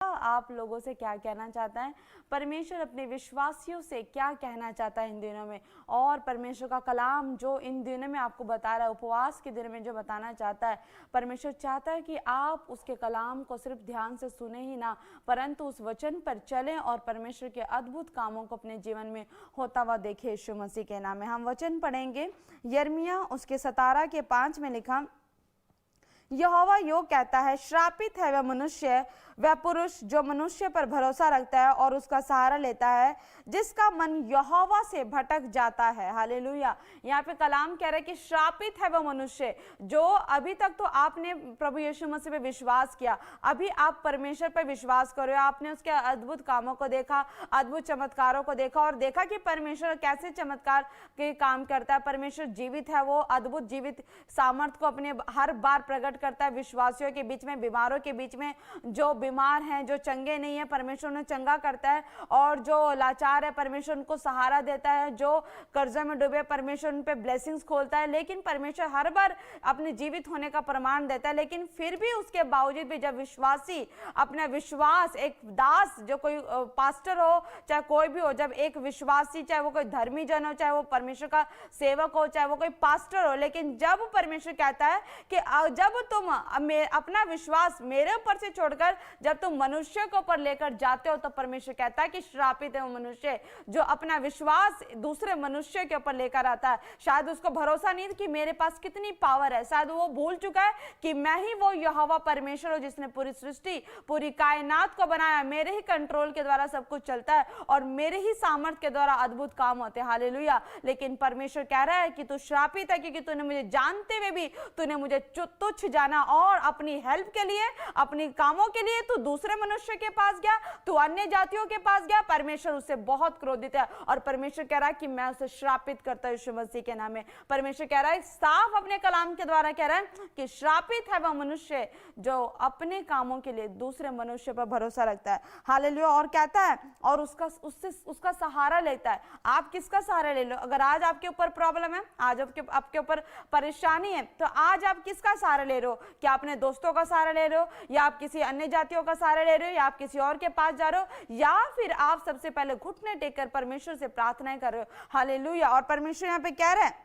आप लोगों से क्या कहना चाहता है, परमेश्वर अपने विश्वासियों से क्या कहना चाहता है इन दिनों में, और परमेश्वर का कलाम जो इन दिनों में आपको बता रहा है, उपवास के दिन में जो बताना चाहता है, परमेश्वर चाहता है कि आप उसके कलाम को सिर्फ ध्यान से सुने ही ना, परंतु उस वचन पर चलें और परमेश्वर के अद्भुत कामों को अपने जीवन में होता हुआ देखें। यीशु मसीह के नाम में हम वचन पढ़ेंगे। यिर्मयाह उसके 17 के 5 में लिखा, यहोवा यो कहता है, श्रापित है वह मनुष्य, वह पुरुष जो मनुष्य पर भरोसा रखता है और उसका सहारा लेता है, जिसका मन यहोवा से भटक जाता है। हालेलुया। यहाँ पे कलाम कह रहा है कि श्रापित है वह मनुष्य जो अभी तक तो आपने प्रभु यीशु मसीह पे विश्वास किया, अभी आप परमेश्वर पर विश्वास करो, आपने उसके अद्भुत कामों को देखा, अद्भुत चमत्कारों को देखा और देखा कि परमेश्वर कैसे चमत्कार के काम करता है। परमेश्वर जीवित है, वो अद्भुत जीवित सामर्थ को अपने हर बार प्रकट करता है विश्वासियों के बीच में, बीमारों के बीच में। जो बीमार हैं, जो चंगे नहीं है, परमेश्वर उन्हें चंगा करता है, और जो लाचार है परमेश्वर उनको सहारा देता है, जो कर्जे में डूबे परमेश्वर उन पे ब्लेसिंग्स खोलता है। लेकिन परमेश्वर हर बार अपने जीवित होने का प्रमाण देता है, लेकिन फिर भी उसके बावजूद भी जब विश्वासी अपना विश्वास, एक दास जो कोई पास्टर हो चाहे कोई भी हो, जब एक विश्वासी, चाहे वो कोई धर्मी जन हो, चाहे वो परमेश्वर का सेवक हो, चाहे वो कोई पास्टर हो, लेकिन जब परमेश्वर कहता है कि जब तुम अपना विश्वास मेरे ऊपर से छोड़कर जब तुम मनुष्य के ऊपर लेकर जाते हो, तो परमेश्वर कहता है कि श्रापित है वो मनुष्य जो अपना विश्वास दूसरे मनुष्य के ऊपर लेकर आता है। शायद उसको भरोसा नहीं कि मेरे पास कितनी पावर है, शायद वो भूल चुका है कि मैं ही वो यहोवा परमेश्वर हूं जिसने पूरी सृष्टि, पूरी कायनात को बनाया, मेरे ही कंट्रोल के द्वारा सब कुछ चलता है और मेरे ही सामर्थ के द्वारा अद्भुत काम होते हैं। हालेलुया। लेकिन परमेश्वर कह रहा है कि तू श्रापित है, क्योंकि तूने मुझे जानते हुए भी तूने मुझे तुच्छ जाना और अपनी हेल्प के लिए, अपनी कामों के लिए तू दूसरे मनुष्य के पास गया, तू अन्य जातियों के पास गया। परमेश्वर उससे बहुत क्रोधित है और परमेश्वर कह रहा है कि मैं उसे श्रापित करता हूं यीशु मसीह के नाम में। परमेश्वर कह रहा है, साफ अपने कलाम के द्वारा कह रहा है कि श्रापित है वह मनुष्य जो अपने कामों के लिए दूसरे मनुष्य पर भरोसा रखता है। हालेलुया। और कहता है और उसका सहारा लेता है। आप किसका सहारा ले लो? अगर आज आपके ऊपर प्रॉब्लम है, आज आपके ऊपर परेशानी है, तो आज आप किसका सहारा ले रहे हो? क्या अपने दोस्तों का सहारा ले रहे हो, या आप किसी अन्य जातियों का सहारा ले रहे हो, या आप किसी और के पास जा रहे हो, या फिर आप सबसे पहले घुटने टेककर परमेश्वर से प्रार्थनाएं कर रहे हो? हालेलुया। और परमेश्वर यहाँ पे कह रहे हैं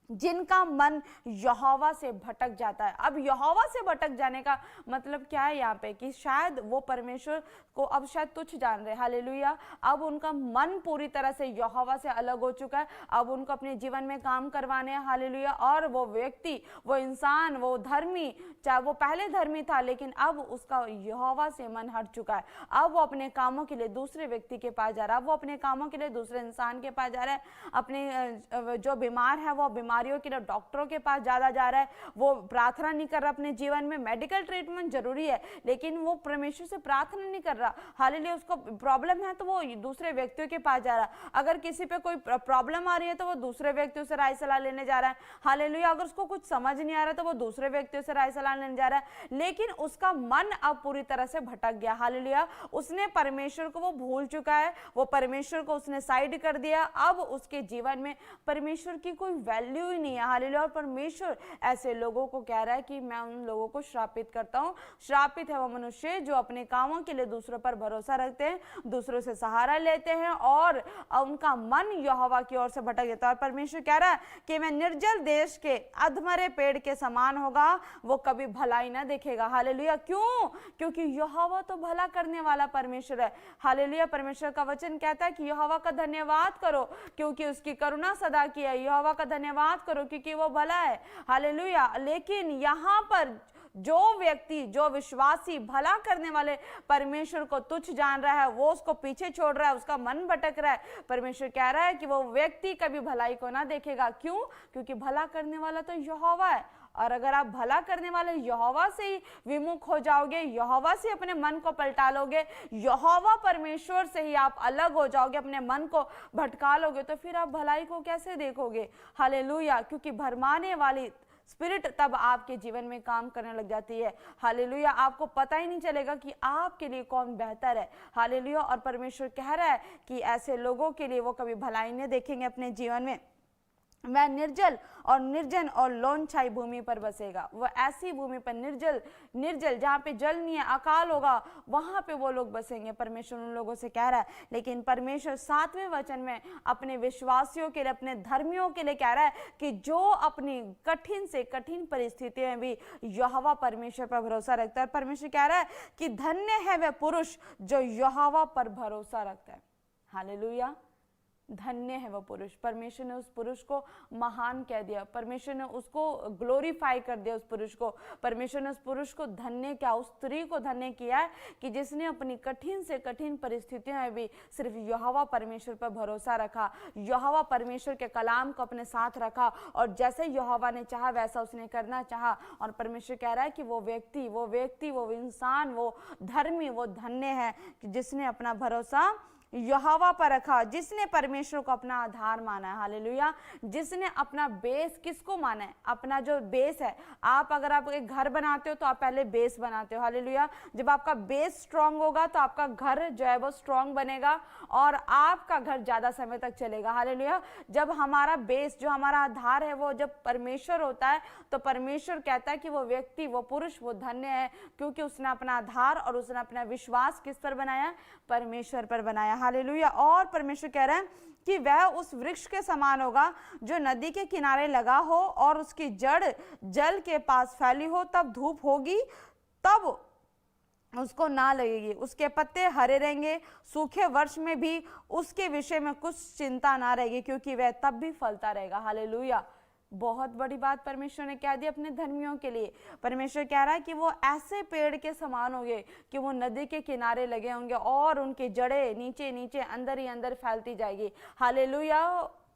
जिनका मन यहोवा से भटक जाता है। अब यहोवा से भटक जाने का मतलब क्या है यहाँ पे? कि शायद वो परमेश्वर को अब शायद तुच्छ जान रहे। हालेलुया। अब उनका मन पूरी तरह से यहोवा से अलग हो चुका है। अब उनको अपने जीवन में काम करवाने हैं। हालेलुया। और वो व्यक्ति, वो इंसान, वो धर्मी, चाहे वो पहले धर्मी था, लेकिन अब उसका यहोवा से मन हट चुका है। अब वो अपने कामों के लिए दूसरे व्यक्ति के पास जा रहा है, वो अपने कामों के लिए दूसरे इंसान के पास जा रहा है, अपने जो बीमार है वो बीमारियों के लिए डॉक्टरों के पास ज्यादा जा रहा है, वो प्रार्थना नहीं कर रहा अपने जीवन में। मेडिकल ट्रीटमेंट जरूरी है, लेकिन वो परमेश्वर से प्रार्थना नहीं कर रहा। हालेलुया। उसको प्रॉब्लम है तो वो दूसरे व्यक्तियों के पास जा रहा है। अगर किसी पे कोई प्रॉब्लम आ रही है तो वो दूसरे व्यक्तियों से राय सलाह लेने जा रहा है। हालेलुया। अगर उसको कुछ समझ नहीं आ रहा तो वो दूसरे व्यक्तियों से राय सलाह लेने जा रहा है, लेकिन उसका मन अब पूरी तरह से भटक गया। हालेलुया। उसने परमेश्वर को वो भूल चुका है, वो परमेश्वर को उसने साइड कर दिया। अब उसके जीवन में परमेश्वर की कोई वैल्यू ही नहीं है। हालेलुया। और परमेश्वर ऐसे लोगों को कह रहा है कि मैं उन लोगों को श्रापित करता हूं। श्रापित है वो मनुष्य जो अपने कामों के लिए दूसरों पर भरोसा रखते हैं, दूसरों से सहारा लेते हैं और उनका मन यहोवा की ओर से भटक जाता है। और परमेश्वर कह रहा है कि मैं निर्जल देश के अधमरे पेड़ के समान होगा, वो कभी भलाई ना देखेगा। हालेलुया। क्यों? क्योंकि यहोवा तो भला करने वाला परमेश्वर है। हालेलुया। परमेश्वर का वचन कहता है कि यहोवा का धन्यवाद करो क्योंकि उसकी करुणा सदा की है। यहोवा का धन्यवाद करो क्योंकि वो भला है। हालेलुया। लेकिन यहाँ पर जो व्यक्ति, जो विश्वासी भला करने वाले परमेश्वर को तुच्छ जान रहा है, वो उसको पीछे छोड़ रहा है, उसका मन भटक रहा है, परमेश्वर कह रहा है कि वो व्यक्ति कभी भलाई को ना देखेगा। क्यों? क्योंकि भला करने वाला तो यहोवा है। और अगर आप भला करने वाले यहोवा से ही विमुख हो जाओगे, यहोवा से अपने मन को पलटा लोगे, यहोवा परमेश्वर से ही आप अलग हो जाओगे, अपने मन को भटका लोगे, तो फिर आप भलाई को कैसे देखोगे? हालेलुया। क्योंकि भरमाने वाली स्पिरिट तब आपके जीवन में काम करने लग जाती है। हालेलुया। आपको पता ही नहीं चलेगा कि आपके लिए कौन बेहतर है। हालेलुया। और परमेश्वर कह रहा है कि ऐसे लोगों के लिए वो कभी भलाई नहीं देखेंगे अपने जीवन में। वह निर्जल और निर्जन और लोनछाई भूमि पर बसेगा। वह ऐसी भूमि पर निर्जल जहाँ पे जल नहीं है, अकाल होगा, वहां पे वो लोग बसेंगे। परमेश्वर उन लोगों से कह रहा है। लेकिन परमेश्वर 7वें वचन में अपने विश्वासियों के लिए, अपने धर्मियों के लिए कह रहा है कि जो अपनी कठिन से कठिन परिस्थितियों में भी यहोवा परमेश्वर पर भरोसा रखता है। परमेश्वर कह रहा है कि धन्य है वह पुरुष जो यहोवा पर भरोसा रखता है। हालेलुया, धन्य है वो पुरुष। परमेश्वर ने उस पुरुष को महान कह दिया, परमेश्वर ने उसको ग्लोरीफाई कर दिया उस पुरुष को। परमेश्वर ने उस पुरुष को धन्य किया, उस स्त्री को धन्य किया है कि जिसने अपनी कठिन से कठिन परिस्थितियों में भी सिर्फ यहोवा परमेश्वर पर भरोसा रखा, यहोवा परमेश्वर के कलाम को अपने साथ रखा, और जैसे यहोवा ने चाहा वैसा उसने करना चाहा। और परमेश्वर कह रहा है कि वो व्यक्ति वो इंसान, वो धर्मी, वो धन्य है कि जिसने अपना भरोसा यहोवा पर रखा, जिसने परमेश्वर को अपना आधार माना है। हालेलुया, जिसने अपना बेस किसको माना है? अपना जो बेस है, अगर आप एक घर बनाते हो तो आप पहले बेस बनाते हो। हालेलुया, जब आपका बेस स्ट्रांग होगा तो आपका घर जो है वो स्ट्रांग बनेगा और आपका घर ज्यादा समय तक चलेगा। हालेलुया, जब हमारा बेस, जो हमारा आधार है, वो जब परमेश्वर होता है तो परमेश्वर कहता है कि वो व्यक्ति, वो पुरुष, वो धन्य है क्योंकि उसने अपना आधार और उसने अपना विश्वास किस पर बनाया? परमेश्वर पर बनाया। हालेलुया, और परमेश्वर कह रहे हैं कि वह उस वृक्ष के समान होगा जो नदी के किनारे लगा हो और उसकी जड़ जल के पास फैली हो। तब धूप होगी तब उसको ना लगेगी, उसके पत्ते हरे रहेंगे, सूखे वर्ष में भी उसके विषय में कुछ चिंता ना रहेगी क्योंकि वह तब भी फलता रहेगा। हालेलुया, बहुत बड़ी बात परमेश्वर ने कह दी अपने धर्मियों के लिए। परमेश्वर कह रहा है कि वो ऐसे पेड़ के समान होंगे कि वो नदी के किनारे लगे होंगे और उनकी जड़ें नीचे नीचे अंदर ही अंदर फैलती जाएगी। हालेलुया,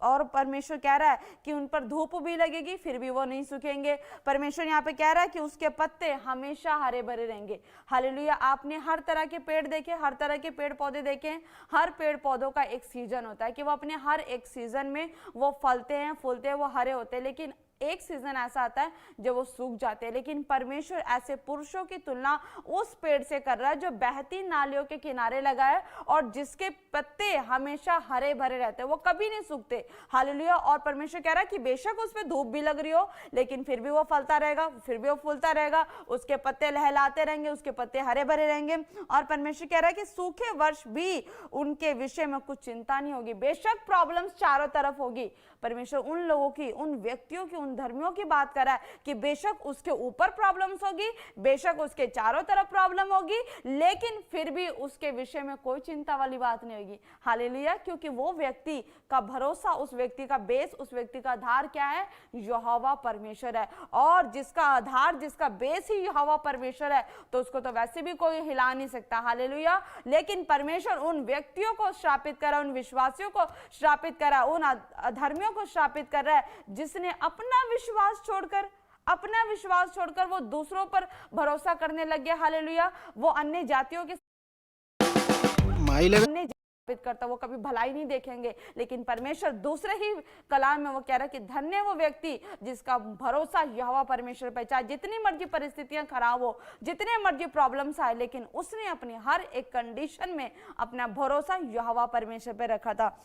और परमेश्वर कह रहा है कि उन पर धूप भी लगेगी फिर भी वो नहीं सूखेंगे। परमेश्वर यहाँ पे कह रहा है कि उसके पत्ते हमेशा हरे भरे रहेंगे। हालेलुया, आपने हर तरह के पेड़ देखे, हर तरह के पेड़ पौधे देखे। हर पेड़ पौधों का एक सीजन होता है कि वो अपने हर एक सीजन में वो फलते हैं, फूलते हैं, वो हरे होते हैं। लेकिन एक सीजन ऐसा आता है जब वो सूख जाते हैं। लेकिन परमेश्वर ऐसे पुरुषों की तुलना उस पेड़ से कर रहा है जो बहती नालियों के किनारे लगा है और जिसके पत्ते हमेशा हरे भरे रहते हैं, वो कभी नहीं सूखते। हालेलुया, और परमेश्वर कह रहा है कि बेशक उस पे धूप भी लग रही हो लेकिन फिर भी वो फलता रहेगा, फिर भी वो फूलता रहेगा, उसके पत्ते लहलाते रहेंगे, उसके पत्ते हरे भरे रहेंगे। और परमेश्वर कह रहा है कि सूखे वर्ष भी उनके विषय में कुछ चिंता नहीं होगी। बेशक प्रॉब्लम्स चारों तरफ होगी, परमेश्वर उन लोगों की, उन व्यक्तियों की, उन धर्मियों की बात कर रहा है कि बेशक उसके ऊपर प्रॉब्लम्स होगी, बेशक उसके चारों तरफ प्रॉब्लम होगी, लेकिन फिर भी उसके विषय में कोई चिंता वाली बात नहीं होगी। हालेलुया, क्योंकि वो व्यक्ति का भरोसा, उस व्यक्ति का बेस, उस व्यक्ति का आधार क्या है? यहोवा परमेश्वर है। और जिसका आधार, जिसका बेस ही यहोवा परमेश्वर है तो उसको तो वैसे भी कोई हिला नहीं सकता। हालेलुया, लेकिन परमेश्वर उन व्यक्तियों को श्रापित करा, उन विश्वासियों को श्रापित करा, उन अधर्मियों को श्रापित कर रहा है जिसने अपना विश्वास छोड़कर वो दूसरों पर भरोसा करने लग गया। हालेलुया, वो अन्य जातियों के करता, वो कभी भलाई नहीं देखेंगे। लेकिन परमेश्वर दूसरे ही कलाम में वो कह रहा है कि धन्य वो व्यक्ति जिसका भरोसा यहोवा परमेश्वर पर, चाहे जितनी मर्जी परिस्थितियां खराब हो, जितने मर्जी प्रॉब्लम्स आए, लेकिन उसने अपनी हर एक कंडीशन में अपना भरोसा यहोवा परमेश्वर पर रखा था।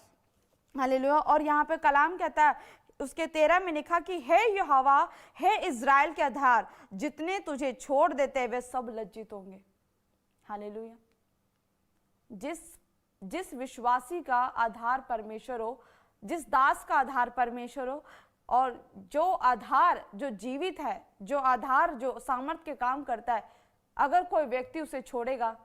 हालेलुया, और यहाँ पे कलाम कहता है उसके 13 में लिखा कि हे यहोवा, हे इज़राइल के आधार, जितने तुझे छोड़ देते वे सब लज्जित होंगे। हालेलुया, जिस विश्वासी का आधार परमेश्वर हो, जिस दास का आधार परमेश्वर हो, और जो आधार जो जीवित है, जो आधार जो सामर्थ के काम करता है, अगर कोई व्यक्ति उसे छोड़ेगा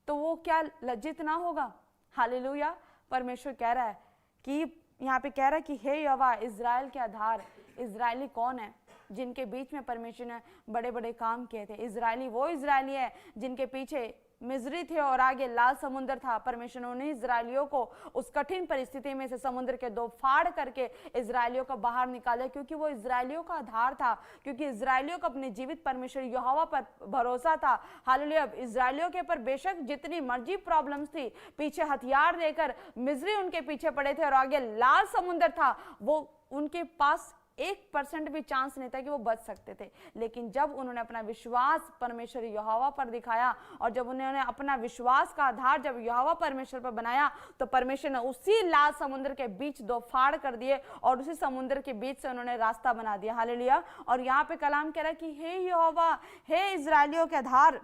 तो वो क्या लज्जित ना होगा? हालेलुया, परमेश्वर कह रहा है कि यहाँ पे कह रहा है कि हे यहोवा, इज़राइल के आधार। इज़राइली कौन है? जिनके बीच में परमेश्वर ने बड़े बड़े काम किए थे। इज़राइली वो इज़राइली है जिनके पीछे मिस्री थे और आगे लाल समुद्र था। परमेश्वर ने उन्हीं इज़राइलियों को उस कठिन परिस्थिति में से समुद्र के दो फाड़ करके इज़राइलियों को बाहर निकाले, क्योंकि वो इज़राइलियों का आधार था, क्योंकि इज़राइलियों को अपने जीवित परमेश्वर यहोवा पर भरोसा था। हालेलुया, इज़राइलियों के पर बेशक जितनी मर्जी प्रॉब्लम्स थी, पीछे हथियार लेकर मिस्री उनके पीछे पड़े थे और आगे लाल समुद्र था, वो उनके पास 1% भी चांस नहीं था कि वो बच सकते थे। लेकिन जब उन्होंने अपना विश्वास परमेश्वर यहोवा पर दिखाया और जब उन्होंने अपना विश्वास का आधार जब यहोवा परमेश्वर पर बनाया तो परमेश्वर ने उसी लाल समुद्र के बीच 2 फाड़ कर दिए और उसी समुद्र के बीच से उन्होंने रास्ता बना दिया। हालेलुया। और यहाँ पे कलाम कह रहा है कि हे यहोवा, हे इजराइलियों के आधार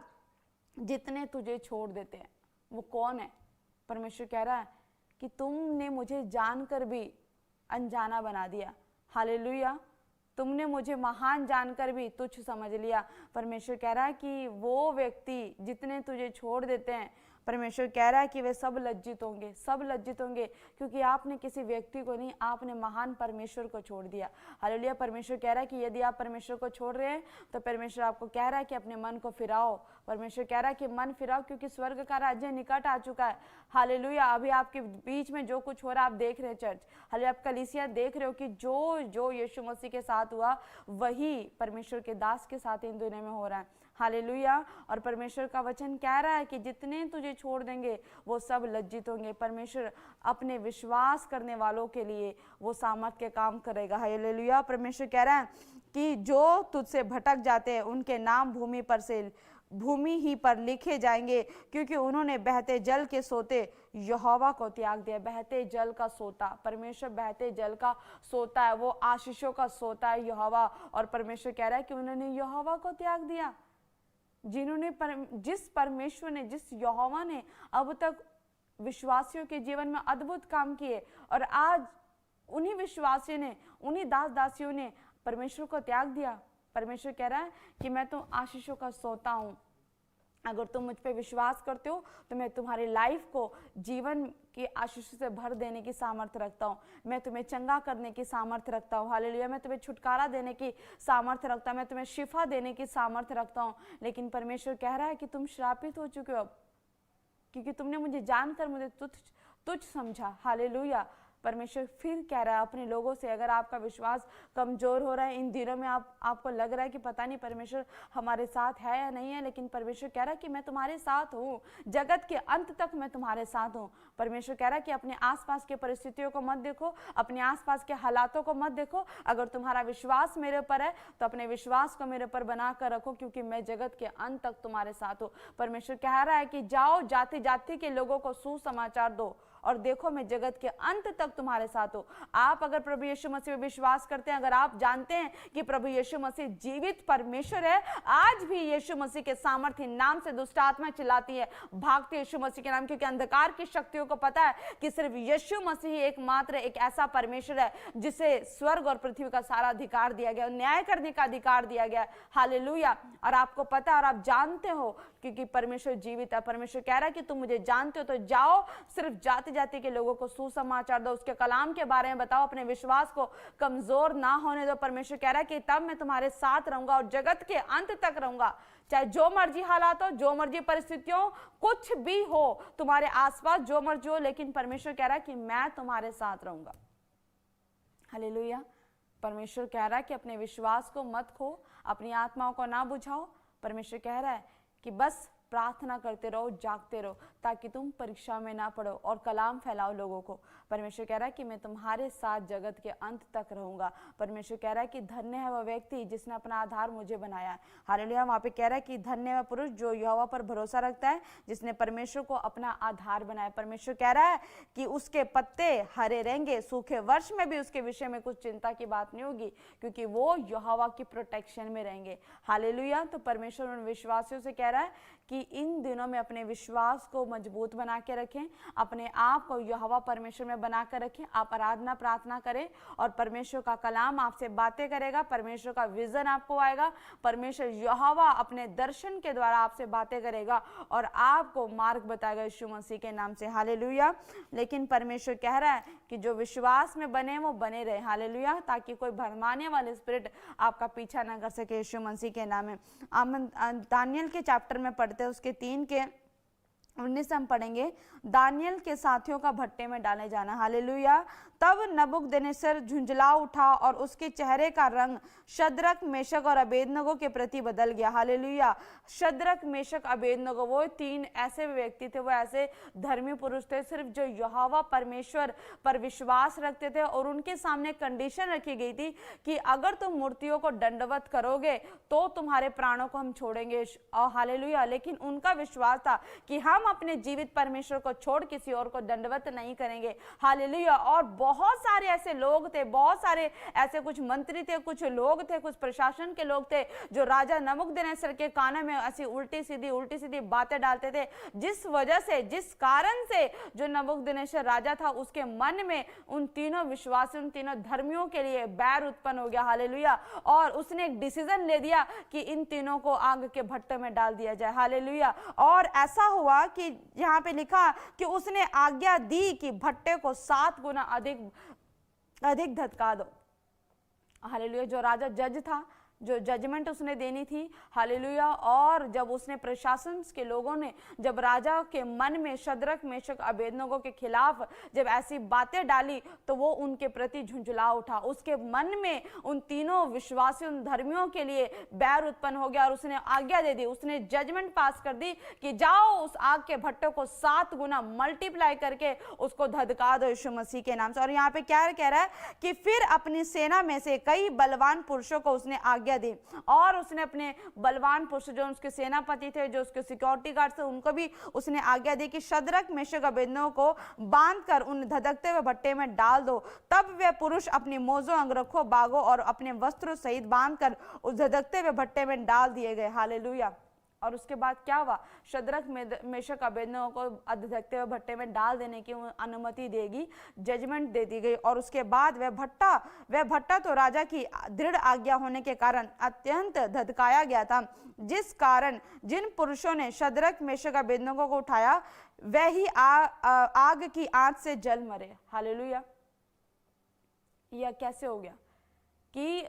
जितने तुझे छोड़ देते हैं। वो कौन है? परमेश्वर कह रहा है कि तुमने मुझे जानकर भी अनजाना बना दिया। हालेलुया। तुमने मुझे महान जानकर भी तुच्छ समझ लिया। परमेश्वर कह रहा है कि वो व्यक्ति जितने तुझे छोड़ देते हैं, परमेश्वर कह रहा है कि वे सब लज्जित होंगे, सब लज्जित होंगे, क्योंकि आपने किसी व्यक्ति को नहीं, आपने महान परमेश्वर को छोड़ दिया। हालेलुया। परमेश्वर कह रहा है कि यदि आप परमेश्वर को छोड़ रहे हैं तो परमेश्वर आपको कह रहा है कि अपने मन को फिराओ। परमेश्वर कह रहा है कि मन फिराओ, क्योंकि स्वर्ग का राज्य निकट आ चुका है। हालेलुया। अभी आपके बीच में जो कुछ हो रहा है आप देख रहे हैं चर्च, हालेलुया, आप कलीसिया देख रहे हो कि जो यीशु मसीह के साथ हुआ वही परमेश्वर के दास के साथ इन दुनिया में हो रहा है। हालेलुया। और परमेश्वर का वचन कह रहा है कि जितने तुझे छोड़ देंगे वो सब लज्जित होंगे। परमेश्वर अपने विश्वास करने वालों के लिए वो सामर्थ के काम करेगा। हालेलुया। परमेश्वर कह रहा है कि जो तुझसे भटक जाते हैं उनके नाम भूमि ही पर लिखे जाएंगे, क्योंकि उन्होंने बहते जल के सोते यहोवा को त्याग दिया। बहते जल का सोता, परमेश्वर बहते जल का सोता है, वो आशीषों का सोता है यहोवा। और परमेश्वर कह रहा है कि उन्होंने यहोवा को त्याग दिया। जिस परमेश्वर ने, जिस यहोवा ने अब तक विश्वासियों के जीवन में अद्भुत काम किए, और आज उन्हीं विश्वासियों ने, उन्हीं दास दासियों ने परमेश्वर को त्याग दिया। परमेश्वर कह रहा है कि मैं तो आशीषों का सोता हूं। अगर तुम मुझ पे विश्वास करते हो तो मैं तुम्हारी लाइफ को जीवन की आशीष से भर देने की सामर्थ्य रखता हूँ। मैं तुम्हें चंगा करने की सामर्थ्य रखता हूँ। हालेलुया। मैं तुम्हें छुटकारा देने की सामर्थ्य रखता हूँ। मैं तुम्हें शिफा देने की सामर्थ्य रखता हूँ। लेकिन परमेश्वर कह रहा है कि तुम श्रापित हो चुके हो अब, क्योंकि तुमने मुझे जानकर मुझे तुच्छ समझा। हालेलुया। परमेश्वर फिर कह रहा है अपने लोगों से, अगर आपका विश्वास कमजोर हो रहा है इन दिनों में, आपको लग रहा है कि पता नहीं परमेश्वर हमारे साथ है या नहीं है, लेकिन परमेश्वर कह रहा है कि मैं तुम्हारे साथ हूँ, जगत के अंत तक मैं तुम्हारे साथ हूँ। परमेश्वर कह रहा है कि अपने आसपास के परिस्थितियों को मत देखो, अपने आसपास के हालातों को मत देखो। अगर तुम्हारा विश्वास मेरे ऊपर है तो अपने विश्वास को मेरे ऊपर बना कर रखो, क्योंकि मैं जगत के अंत तक तुम्हारे साथ हूँ। परमेश्वर कह रहा है कि जाओ, जाति जाति के लोगों को सुसमाचार दो और देखो मैं जगत के अंत तक तुम्हारे साथ हूं। आप अगर प्रभु यीशु मसीह में विश्वास करते हैं, अगर आप जानते हैं कि प्रभु यीशु मसीह जीवित परमेश्वर है, आज भी यीशु मसीह के सामर्थ्य नाम से दुष्ट आत्मा चिल्लाती है, भागती यीशु मसीह के नाम, क्योंकि अंधकार की शक्तियों को पता है कि सिर्फ यीशु मसीह एकमात्र एक ऐसा परमेश्वर है जिसे स्वर्ग और पृथ्वी का सारा अधिकार दिया गया, न्याय करने का अधिकार दिया गया। हालेलुया। और आपको पता है और आप जानते हो क्योंकि परमेश्वर जीवित है। परमेश्वर कह रहा है कि तुम मुझे जानते हो तो जाओ, सिर्फ जाति जाति के लोगों को सुसमाचार दो, उसके कलाम के बारे में बताओ, अपने विश्वास को कमजोर ना होने दो। परमेश्वर कह रहा है कि तब मैं तुम्हारे साथ रहूंगा और जगत के अंत तक रहूंगा। चाहे जो मर्जी हालात हो, जो मर्जी परिस्थितियों, कुछ भी हो तुम्हारे आसपास, जो मर्जी हो, लेकिन परमेश्वर कह रहा है कि मैं तुम्हारे साथ रहूंगा। हालेलुया। परमेश्वर कह रहा है कि अपने विश्वास को मत खो, अपनी आत्माओं को ना बुझाओ। परमेश्वर कह रहा है कि बस प्रार्थना करते रहो, जागते रहो, ताकि तुम परीक्षा में ना पड़ो, और कलाम फैलाओ लोगों को। परमेश्वर कह रहा है कि मैं तुम्हारे साथ जगत के अंत तक रहूंगा। परमेश्वर कह रहा है कि धन्य है वह व्यक्ति जिसने अपना आधार मुझे बनाया है। हालेलुया। वहां पे कह रहा है कि धन्य है पुरुष जो यहोवा पर भरोसा रखता है, जिसने परमेश्वर को अपना आधार बनाया। परमेश्वर कह रहा है कि उसके पत्ते हरे रहेंगे, सूखे वर्ष में भी उसके विषय में कुछ चिंता की बात नहीं होगी, क्योंकि वो यहोवा की प्रोटेक्शन में रहेंगे। हालेलुया। तो परमेश्वर उन विश्वासियों से कह रहा है कि इन दिनों में अपने विश्वास को मजबूत बना के रखें, अपने आप को यहोवा परमेश्वर में बना कर रखें। आप आराधना प्रार्थना करें और परमेश्वर का कलाम आपसे बातें करेगा, परमेश्वर का विजन आपको आएगा, परमेश्वर यहोवा अपने दर्शन के द्वारा आपसे बातें करेगा और आपको मार्ग बताएगा यीशु मसीह के नाम से। हालेलुया। लेकिन परमेश्वर कह रहा है कि जो विश्वास में बने वो बने रहे। हालेलुया। ताकि कोई भरमाने वाले स्पिरिट आपका पीछा ना कर सके यीशु मसीह के नाम में। दानियेल के चैप्टर में पढ़ते हैं, उसके 3 के 19 हम पढ़ेंगे, दानियल के साथियों का भट्टे में डाले जाना। हालेलुया। तब नबूकदनेस्सर झुंझला उठा और उसके चेहरे का रंग शद्रक, मेशक और अबेदनगो के प्रति बदल गया। हालेलुया। शद्रक, मेशक, अबेदनगो वो तीन ऐसे व्यक्ति थे, वो ऐसे धर्मी पुरुष थे सिर्फ जो यहोवा परमेश्वर पर विश्वास रखते थे, और उनके सामने कंडीशन रखी गई थी कि अगर तुम मूर्तियों को दंडवत करोगे तो तुम्हारे प्राणों को हम छोड़ेंगे। और हालेलुया। लेकिन उनका विश्वास था कि हम अपने जीवित परमेश्वर को छोड़ किसी और को दंडवत नहीं करेंगे। हालेलुया। और बहुत सारे ऐसे लोग थे, बहुत सारे ऐसे कुछ मंत्री थे, कुछ लोग थे, कुछ प्रशासन के लोग थे जो राजा नबूकदनेस्सर के कानों में ऐसी उल्टी सीधी बातें डालते थे, जिस वजह से, जिस कारण से जो नबूकदनेस्सर राजा था उसके मन में उन तीनों विश्वासी, उन तीनों धर्मियों के लिए बैर उत्पन्न हो गया। हालेलुया। और उसने एक डिसीजन ले दिया कि इन तीनों को आग के भट्टे में डाल दिया जाए। हालेलुया। और ऐसा हुआ कि यहाँ पे लिखा कि उसने आज्ञा दी कि भट्टे को 7 गुना अधिक धधका दो। हालेलुया। जो राजा जज था, जो जजमेंट उसने देनी थी। हालेलुया। और जब उसने प्रशासन के लोगों ने जब राजा के मन में शद्रक, मेशक, अबेदनगो के खिलाफ जब ऐसी बातें डाली तो वो उनके प्रति झुंझला उठा। उसके मन में उन तीनों विश्वासी, उन धर्मियों के लिए बैर उत्पन्न हो गया और उसने आज्ञा दे दी, उसने जजमेंट पास कर दी कि जाओ उस आग के भट्टे को 7 गुना मल्टीप्लाई करके उसको धधका दो यीशु मसीह के नाम से। और यहाँ पे क्या कह रहा है कि फिर अपनी सेना में से कई बलवान पुरुषों को उसने आज्ञा दी, और उसने अपने बलवान पुरुष जो उसके सेनापति थे, जो उसके सिक्योरिटी गार्ड थे, उनको भी उसने आज्ञा दी कि शद्रक, मेशक, अबेदनगो को बांधकर उन धधकते हुए भट्टे में डाल दो। तब वे पुरुष अपनी मोजों, अंगरखों, बागों और अपने वस्त्रों सहित बांधकर उस धधकते हुए भट्टे में डाल दिए गए। हालेलुया। और उसके बाद क्या हुआ? शद्रक, मेशक, अबेदनगो को धधकते हुए भट्टे में डाल देने की अनुमति देगी, जजमेंट दे दी गई। और उसके बाद वह भट्टा तो राजा की दृढ़ आज्ञा होने के कारण अत्यंत धधकाया गया था, जिस कारण जिन पुरुषों ने शद्रक, मेशक, अबेदनगो को उठाया वह ही आग की आंच से जल मरे। हालेलुया। यह कैसे हो गया? कि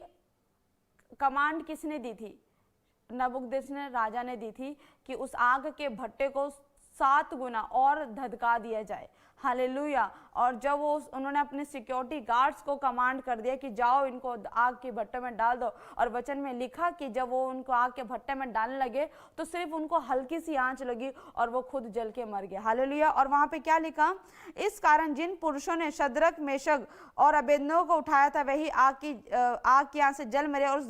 कमांड किसने दी थी? नबूकदनेस्सर राजा ने दी थी कि उस आग के भट्टे को 7 गुना और धधका दिया जाए। हालेलुया। और जब उन्होंने अपने सिक्योरिटी गार्ड्स को कमांड कर दिया कि जाओ इनको आग के भट्टे में डाल दो, और वचन में लिखा कि जब वो उनको आग के भट्टे में डालने लगे तो सिर्फ उनको हल्की सी आंच लगी और वो खुद जल के मर गए। हालेलुया। और वहां पे क्या लिखा? इस कारण जिन पुरुषों ने शद्रक, मेशक और अबेदनगो को उठाया था वही आग की आंच से जल मरे, और उस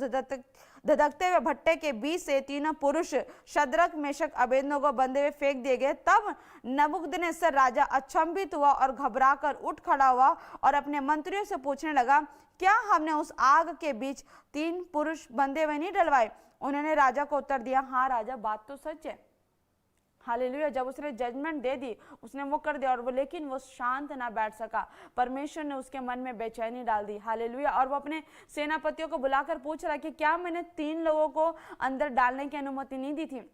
धधकते हुए भट्टे के बीच से तीनों पुरुष शद्रक, मेशक, अबेदनगो बंधे हुए फेंक दिए गए। तब नबूकदनेस्सर राजा अचंभित हुआ और घबराकर उठ खड़ा हुआ और अपने मंत्रियों से पूछने लगा, क्या हमने उस आग के बीच 3 पुरुष बंधे हुए नहीं डलवाए? उन्होंने राजा को उत्तर दिया, हाँ राजा, बात तो सच है। हालेलुया। जब उसने जजमेंट दे दी, उसने वो कर दिया, और वो लेकिन वो शांत ना बैठ सका। परमेश्वर ने उसके मन में बेचैनी डाल दी। हालेलुया। और वो अपने सेनापतियों को बुलाकर पूछ रहा कि क्या मैंने 3 लोगों को अंदर डालने की अनुमति नहीं दी थी?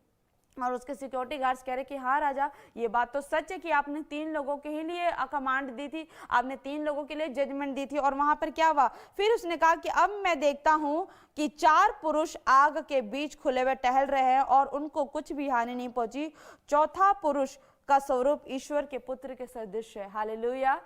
और उसके सिक्योरिटी गार्ड्स कह रहे कि हाँ राजा, ये बात तो सच है कि आपने 3 लोगों के ही लिए कमांड दी थी, आपने 3 लोगों के लिए जजमेंट दी थी। और वहां पर क्या हुआ? फिर उसने कहा कि अब मैं देखता हूं कि 4 पुरुष आग के बीच खुले हुए टहल रहे हैं और उनको कुछ भी हानि नहीं पहुंची। चौथा पुरुष का स्वरूप ईश्वर के पुत्र के सदृश है। हालेलुया।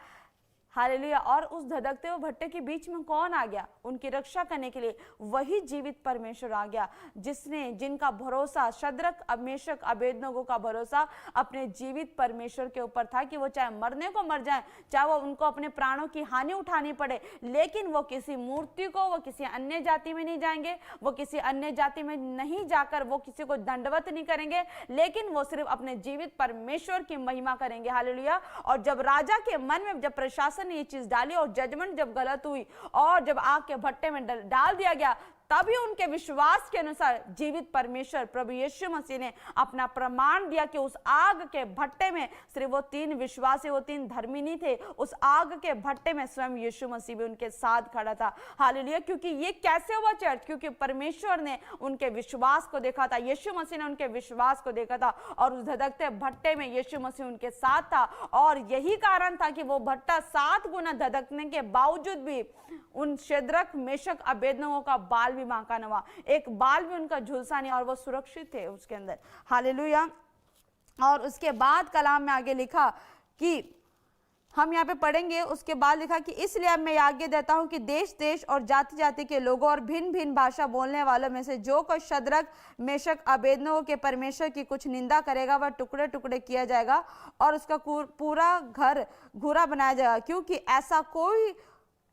हालेलुया। और उस धधकते हुए भट्टे के बीच में कौन आ गया? उनकी रक्षा करने के लिए वही जीवित परमेश्वर आ गया, जिनका भरोसा शद्रक, मेशक, अबेदनगो का भरोसा अपने जीवित परमेश्वर के ऊपर था कि वो चाहे मरने को मर जाए, चाहे वो उनको अपने प्राणों की हानि उठानी पड़े, लेकिन वो किसी मूर्ति को, वो किसी अन्य जाति में नहीं जाएंगे, वो किसी अन्य जाति में नहीं जाकर वो किसी को दंडवत नहीं करेंगे, लेकिन वो सिर्फ अपने जीवित परमेश्वर की महिमा करेंगे। हालेलुया। और जब राजा के मन में, जब प्रशासन ने ये चीज डाली और जजमेंट जब गलत हुई और जब आग के भट्टे में डाल दिया गया, तभी उनके विश्वास के अनुसार जीवित परमेश्वर प्रभु यीशु मसीह ने अपना प्रमाण दिया कि उस आग के भट्टे में सिर्फ वो 3 विश्वासी, वो 3 धर्मी नहीं थे, उस आग के भट्टे में स्वयं यीशु मसीह भी उनके साथ खड़ा था। हालेलुया। क्योंकि ये कैसे हुआ चर्च? क्योंकि परमेश्वर ने उनके विश्वास को देखा था, यीशु मसीह ने उनके विश्वास को देखा था, और उस धधकते भट्टे में यीशु मसीह उनके साथ था। और यही कारण था कि वो भट्टा 7 गुना धधकने के बावजूद भी उन शद्रक, मेशक, अबेदनगो का बाल भी बांका न हुआ, एक बाल भी उनका झुलसा नहीं, और वो सुरक्षित थे उसके अंदर। हालेलुया। और उसके बाद कलाम में आगे लिखा कि हम यहाँ पे पढ़ेंगे, उसके बाद लिखा कि इसलिए अब मैं आज्ञा देता हूँ कि देश देश और जाति जाति के लोगों और भिन्न भिन्न भाषा बोलने वालों में से जो कोई शद्रक मेशक अबेदनगो के परमेश्वर की कुछ निंदा करेगा वह टुकड़े टुकड़े किया जाएगा और उसका पूरा घर घूरा बनाया जाएगा, क्योंकि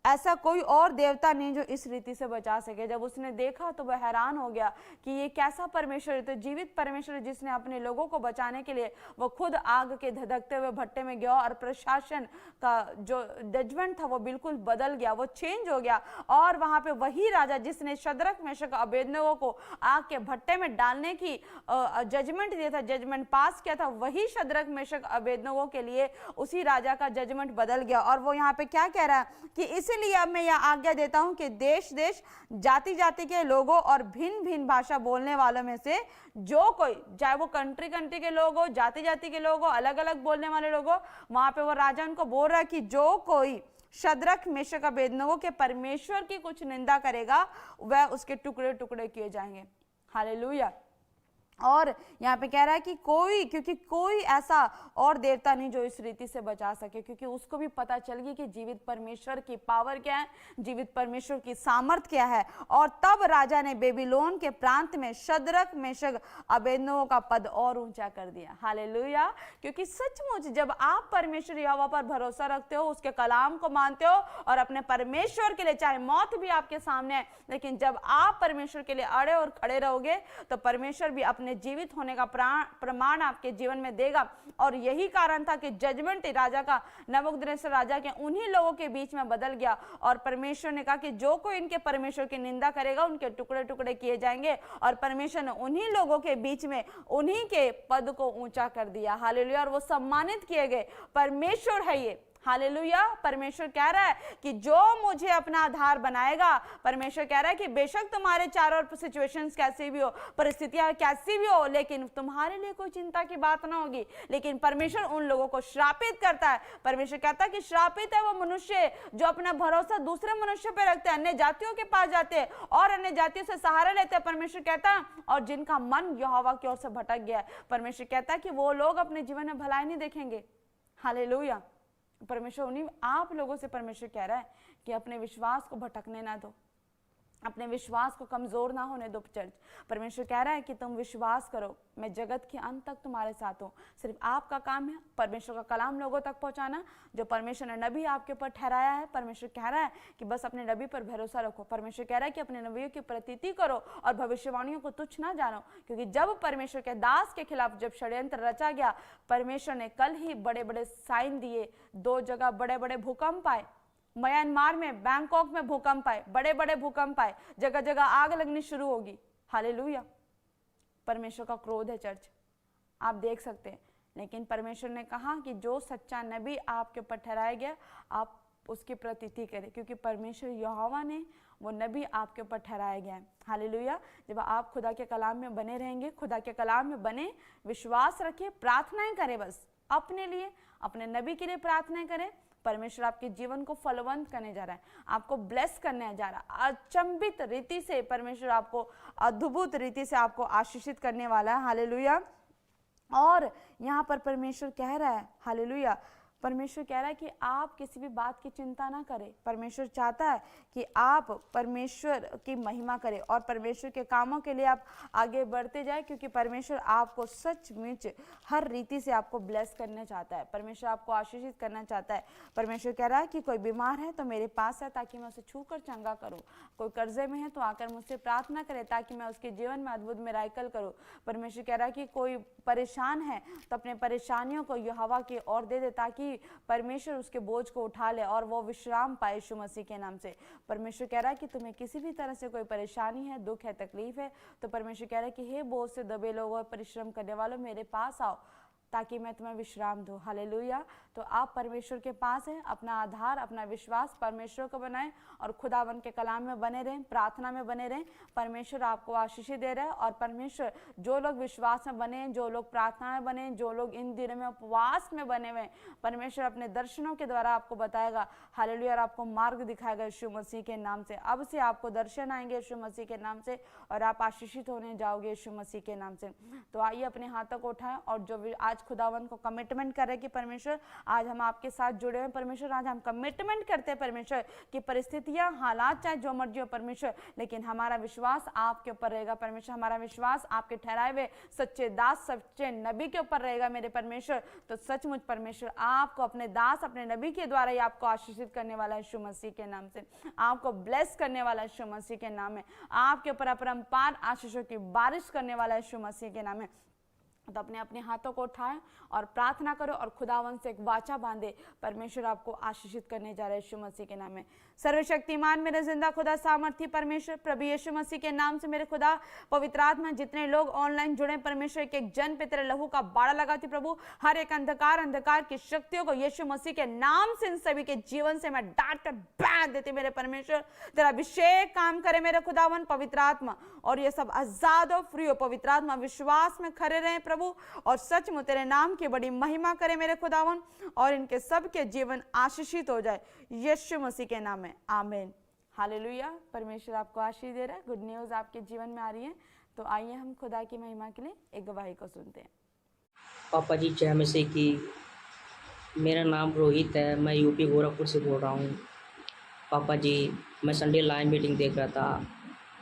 ऐसा कोई और देवता नहीं जो इस रीति से बचा सके। जब उसने देखा तो वह हैरान हो गया कि ये कैसा परमेश्वर है, तो जीवित परमेश्वर जिसने अपने लोगों को बचाने के लिए वो खुद आग के धधकते हुए भट्टे में गया और प्रशासन का जो जजमेंट था वो बिल्कुल बदल गया, वो चेंज हो गया। और वहां पे वही राजा जिसने शद्रक मेशक अबेदनगो को आग के भट्टे में डालने की जजमेंट दिया था, जजमेंट पास किया था, वही शद्रक मेशक अबेदनगो के लिए उसी राजा का जजमेंट बदल गया। और वो यहाँ पे क्या कह रहा है कि इसीलिए अब मैं यह आज्ञा देता हूं कि देश देश जाति जाति के लोगों और भिन्न भिन्न भाषा बोलने वालों में से जो कोई, चाहे वो कंट्री कंट्री के लोग हो, जाति जाति के लोग हो, अलग अलग बोलने वाले लोग हो, वहां पे वो राजा उनको बोल रहा है कि जो कोई शद्रक मेशक अबेदनगो के परमेश्वर की कुछ निंदा करेगा वह उसके टुकड़े टुकड़े किए जाएंगे। हालेलुया। और यहाँ पे कह रहा है कि क्योंकि कोई ऐसा और देवता नहीं जो इस रीति से बचा सके, क्योंकि उसको भी पता चल गई कि जीवित परमेश्वर की पावर क्या है, जीवित परमेश्वर की सामर्थ क्या है। और तब राजा ने बेबीलोन के प्रांत में शद्रक मेशक अबेदनगो का पद और ऊंचा कर दिया। हालेलुया। क्योंकि सचमुच जब आप परमेश्वर यहोवा पर भरोसा रखते हो, उसके कलाम को मानते हो और अपने परमेश्वर के लिए, चाहे मौत भी आपके सामने है, लेकिन जब आप परमेश्वर के लिए अड़े और खड़े रहोगे तो परमेश्वर भी अपने जीवित होने का प्रमाण आपके जीवन में देगा। और यही कारण था कि जजमेंट राजा का, नबूकदनेस्सर राजा के उन्हीं लोगों के बीच में बदल गया और परमेश्वर ने कहा कि जो कोई इनके परमेश्वर की निंदा करेगा उनके टुकड़े टुकड़े किए जाएंगे। और परमेश्वर ने उन्हीं लोगों के बीच में उन्हीं के पद को ऊंचा कर दिया। हालेलुया। और वो सम्मानित किए गए। परमेश्वर है ये। हालेलुया। परमेश्वर कह रहा है कि जो मुझे अपना आधार बनाएगा, परमेश्वर कह रहा है कि बेशक तुम्हारे चारों ओर सिचुएशंस कैसी भी हो, परिस्थितियां कैसी भी हो, लेकिन तुम्हारे लिए कोई चिंता की बात ना होगी। लेकिन परमेश्वर उन लोगों को श्रापित करता है। परमेश्वर कहता है कि श्रापित है वो मनुष्य जो अपना भरोसा दूसरे मनुष्य पे रखते हैं, अन्य जातियों के पास जाते हैं और अन्य जातियों से सहारा लेते हैं। परमेश्वर कहता है और जिनका मन यहोवा की ओर से भटक गया है, परमेश्वर कहता है कि वो लोग अपने जीवन में भलाई नहीं देखेंगे। हालेलुया। परमेश्वर उन्हीं आप लोगों से परमेश्वर कह रहा है कि अपने विश्वास को भटकने ना दो, अपने विश्वास को कमजोर ना होने दो। चर्च, परमेश्वर कह रहा है कि तुम विश्वास करो, मैं जगत के अंत तक तुम्हारे साथ हूँ। सिर्फ आपका काम है परमेश्वर का कलाम लोगों तक पहुंचाना, जो परमेश्वर ने नबी आपके ऊपर ठहराया है। परमेश्वर कह रहा है कि बस अपने नबी पर भरोसा रखो। परमेश्वर कह रहा है कि अपने नबियों की प्रतीति करो और भविष्यवाणियों को तुच्छ ना जानो, क्योंकि जब परमेश्वर के दास के खिलाफ जब षड्यंत्र रचा गया, परमेश्वर ने कल ही बड़े बड़े साइन दिए। 2 जगह बड़े बड़े भूकंप आए, म्यांमार में, बैंकॉक में भूकंप आए, बड़े बड़े भूकंप आए, जगह जगह आग लगनी शुरू होगी। हालेलुया। परमेश्वर का क्रोध है चर्च, आप देख सकते हैं। लेकिन परमेश्वर ने कहा कि जो सच्चा नबी आपके ऊपर ठहराया गया, आप उसकी प्रतीति करें, क्योंकि परमेश्वर यहोवा ने वो नबी आपके ऊपर ठहराया गया है। हालेलुया। जब आप खुदा के कलाम में बने रहेंगे, खुदा के कलाम में बने, विश्वास रखिए, प्रार्थनाएं करें, बस अपने लिए, अपने नबी के लिए प्रार्थनाएं करें। परमेश्वर आपके जीवन को फलवंत करने जा रहा है, आपको ब्लेस करने जा रहा है। अचंभित रीति से परमेश्वर आपको, अद्भुत रीति से आपको आशीषित करने वाला है। हालेलुया। और यहाँ पर परमेश्वर कह रहा है, हालेलुया, परमेश्वर कह रहा है कि आप किसी भी बात की चिंता ना करें। परमेश्वर चाहता है कि आप परमेश्वर की महिमा करें और परमेश्वर के कामों के लिए आप आगे बढ़ते जाए, क्योंकि परमेश्वर आपको सचमुच हर रीति से आपको ब्लेस करना चाहता है। परमेश्वर आपको आशीषित करना चाहता है। परमेश्वर कह रहा है कि कोई बीमार है तो मेरे पास है ताकि मैं उसे छू कर चंगा करूँ, कोई कर्जे में है तो आकर मुझसे प्रार्थना करे ताकि मैं उसके जीवन में अद्भुत मिराकल करूँ। परमेश्वर कह रहा है कि कोई परेशान है तो अपने परेशानियों को यहोवा की ओर दे दे ताकि परमेश्वर उसके बोझ को उठा ले और वो विश्राम पाए यीशु मसीह के नाम से। परमेश्वर कह रहा है कि तुम्हें किसी भी तरह से कोई परेशानी है, दुख है, तकलीफ है, तो परमेश्वर कह रहा है कि हे बोझ से दबे लोगों और परिश्रम करने वालों, मेरे पास आओ ताकि मैं तुम्हें विश्राम दूं। हालेलुया। तो आप परमेश्वर के पास हैं, अपना आधार, अपना विश्वास परमेश्वर को बनाएं और खुदावन के कलाम में बने रहें, प्रार्थना में बने रहें। परमेश्वर आपको आशीष दे रहा है। और परमेश्वर, जो लोग विश्वास में बने, जो लोग प्रार्थना में बने, जो लोग इन दिनों में उपवास में बने हुए, परमेश्वर अपने दर्शनों के द्वारा आपको बताएगा। हालेलुया। और आपको मार्ग दिखाएगा यीशु मसीह के नाम से। अब से आपको दर्शन आएंगे यीशु मसीह के नाम से और आप आशीषित होने जाओगे यीशु मसीह के नाम से। तो आइए अपने हाथों को उठाएं और जो आज खुदावन को कमिटमेंट करें कि परमेश्वर आज हम आपके साथ जुड़े हैं। परमेश्वर आज हम कमिटमेंट करते हैं परमेश्वर कि परिस्थितियां, हालात चाहे जो मर्जी हो परमेश्वर, लेकिन हमारा विश्वास आपके ऊपर रहेगा परमेश्वर। हमारा विश्वास आपके ठहराए हुए सच्चे दास, सच्चे नबी के ऊपर रहेगा मेरे परमेश्वर। तो सचमुच परमेश्वर आपको अपने दास, अपने नबी के द्वारा ही आपको आशीषित करने वाला है यीशु मसीह के नाम से। आपको ब्लेस करने वाला है यीशु मसीह के नाम में। आपके ऊपर अपरंपार आशीषों की बारिश करने वाला है यीशु मसीह के नाम में। तो अपने अपने हाथों को उठाएं और प्रार्थना करो और खुदावन से एक वाचा बांधे। परमेश्वर आपको आशीषित करने जा रहा है यीशु मसीह के नाम में। सर्वशक्तिमान मेरे जिंदा खुदा, सामर्थी परमेश्वर, प्रभु यीशु मसीह के नाम से मेरे खुदा, पवित्र आत्मा, जितने लोग ऑनलाइन जुड़े परमेश्वर, एक एक जन पे तेरे लहू का बाड़ा लगाती प्रभु। हर एक अंधकार की शक्तियों को यीशु मसीह के नाम से इन सभी के जीवन से मैं डांट कर बांध देती मेरे परमेश्वर। तेरा अभिषेक काम करे मेरे खुदावन, पवित्र आत्मा, और ये सब आजाद और फ्री हो पवित्र आत्मा। विश्वास में खड़े रहे प्रभु और सच में तेरे नाम की बड़ी महिमा करे मेरे खुदावन, और इनके सब के जीवन आशीषित हो जाए यीशु मसीह के नाम में, आमीन। हालेलुया। परमेश्वर आपको आशीष दे रहा है। गुड न्यूज आपके जीवन में आ रही है। तो आइए हम खुदा की महिमा के लिए एक गवाही को सुनते हैं। पापा जी जय मसीह की। मेरा नाम रोहित है, मैं यूपी गोरखपुर से बोल रहा हूँ। पापा जी, मैं संडे लाइव मीटिंग देख रहा था,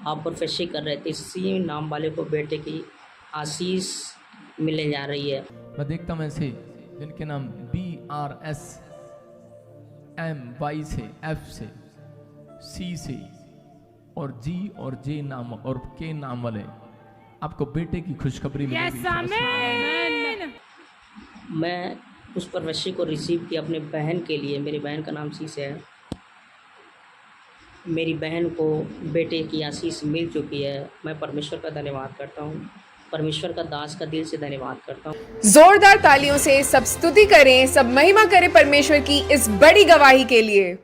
आप प्रोफेसी कर रहे थे, इसी नाम वाले को बेटे की आशीष मिलने जा रही है। मैं देखता हूँ ऐसे जिनके नाम BRSMY से, F से, C से और G और J नाम और K नाम वाले आपको बेटे की खुशखबरी मिलेगी। मैं उस प्रोफेसी को रिसीव किया अपने बहन के लिए। मेरी बहन का नाम शीश है। मेरी बहन को बेटे की आशीष मिल चुकी है। मैं परमेश्वर का धन्यवाद करता हूँ, परमेश्वर का दास का दिल से धन्यवाद करता हूँ। जोरदार तालियों से सब स्तुति करें, सब महिमा करें परमेश्वर की इस बड़ी गवाही के लिए।